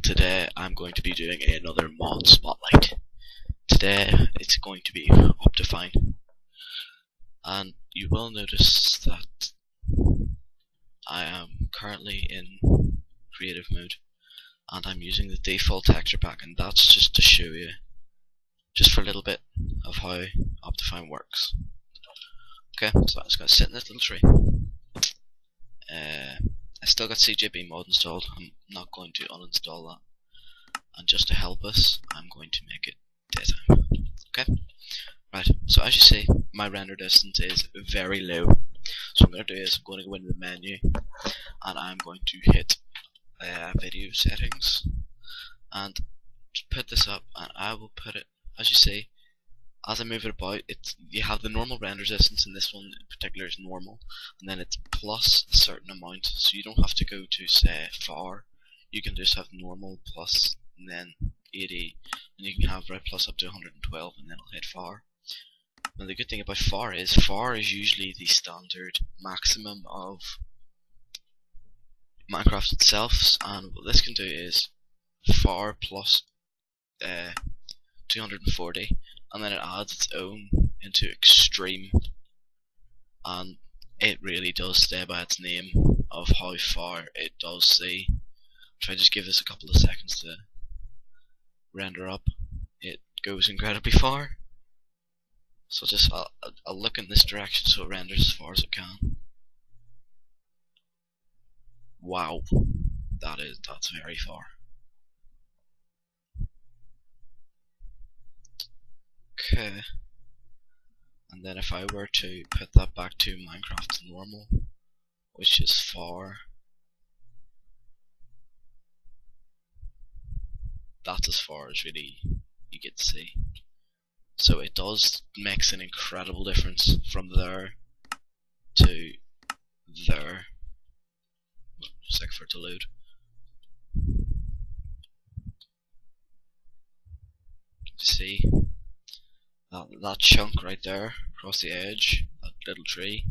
and today I'm going to be doing another mod spotlight. Today it's going to be Optifine, and you will notice that I am currently in creative mode and I'm using the default texture pack, and that's just to show you just for a little bit of how Optifine works. Okay, so I'm just going to sit in this little tree. I still got CJB mod installed. I'm not going to uninstall that, and just to help us I'm going to make it daytime. Okay, right, so as you see my render distance is very low, so what I'm going to do is I'm going to go into the menu and I'm going to hit video settings and put this up, and I will put it, as you see, as I move it about, you have the normal render distance, and this one in particular is normal, and then it's plus a certain amount, so you don't have to go to say far. You can just have normal plus and then 80, and you can have right plus up to 112, and then it'll hit far. Now the good thing about far is usually the standard maximum of Minecraft itself, and what this can do is far plus 240, and then it adds its own into extreme, and it really does stay by its name of how far it does see. If I just give this a couple of seconds to render up, it goes incredibly far. So just I'll look in this direction so it renders as far as it can. Wow, that's very far. Okay, and then if I were to put that back to Minecraft normal, which is far, that's as far as really you get to see. So it does makes an incredible difference from there to there. Just like for it to load. You see that chunk right there across the edge, that little tree,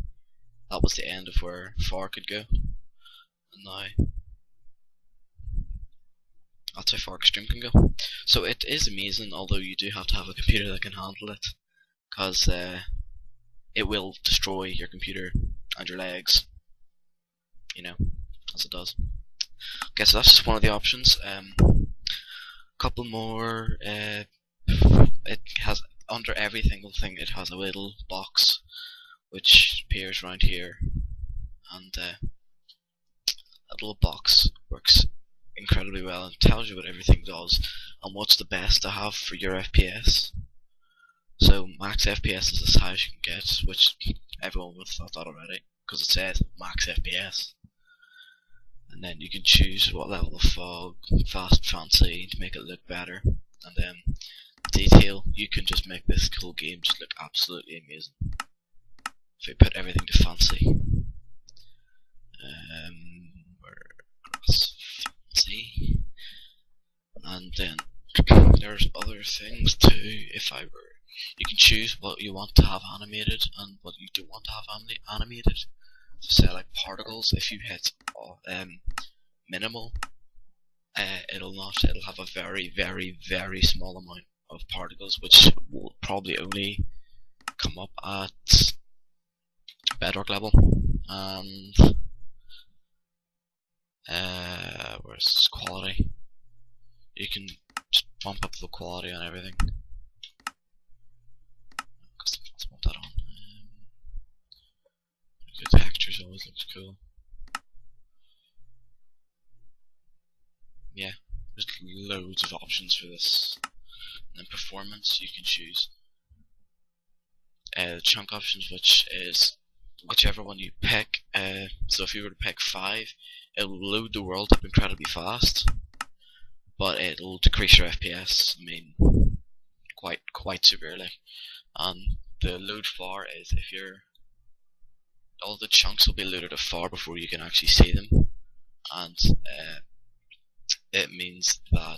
that was the end of where far could go, and now that's how far extreme can go. So it is amazing, although you do have to have a computer that can handle it, because it will destroy your computer and your legs, you know, as it does. Okay, so that's just one of the options. Couple more. It has, under every single thing, it has a little box which appears around here, and that little box works incredibly well and tells you what everything does and what's the best to have for your FPS. So max FPS is as high as you can get, which everyone would have thought that already, because it says max FPS. And then you can choose what level of fog, fast, fancy, to make it look better, and then detail, you can just make this whole game just look absolutely amazing. If we put everything to fancy, fancy, and then there's other things too. If I were, you can choose what you want to have animated and what you don't want to have animated. So say like particles, if you hit minimal, it'll have a very small amount of particles, which will probably only come up at bedrock level. And where's quality? You can just bump up the quality on everything. Let's put that on. The textures always looks cool. Yeah, there's loads of options for this. And then performance, you can choose chunk options, which is whichever one you pick. So if you were to pick 5, it'll load the world up incredibly fast, but it'll decrease your FPS, I mean, quite severely. And the load far is if you're, all the chunks will be loaded at far before you can actually see them, and it means that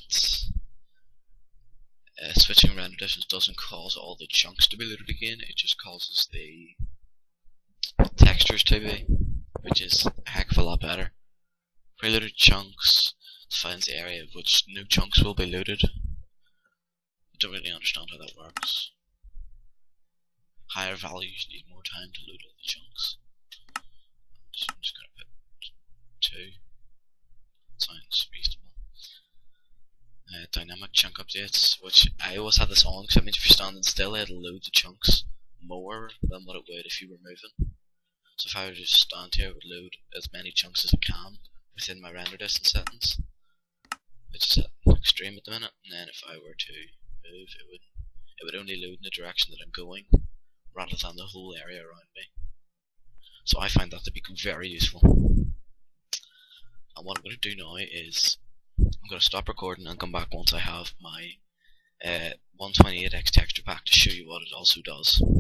switching render distance doesn't cause all the chunks to be loaded again, it just causes the textures to be, which is a heck of a lot better. Preloaded chunks defines the area of which new chunks will be loaded. I don't really understand how that works. Higher values need more time to load all the chunks. So I'm just going to put 2. Sounds reasonable. Dynamic chunk updates, which I always have this on because it means if you're standing still, it'll load the chunks more than what it would if you were moving. So if I were to just stand here, it would load as many chunks as it can within my render distance settings, which is at extreme at the minute. And then if I were to move, it would only load in the direction that I'm going, rather than the whole area around me. So I find that to be very useful. And what I'm going to do now is I'm going to stop recording and come back once I have my 128x texture pack to show you what it also does.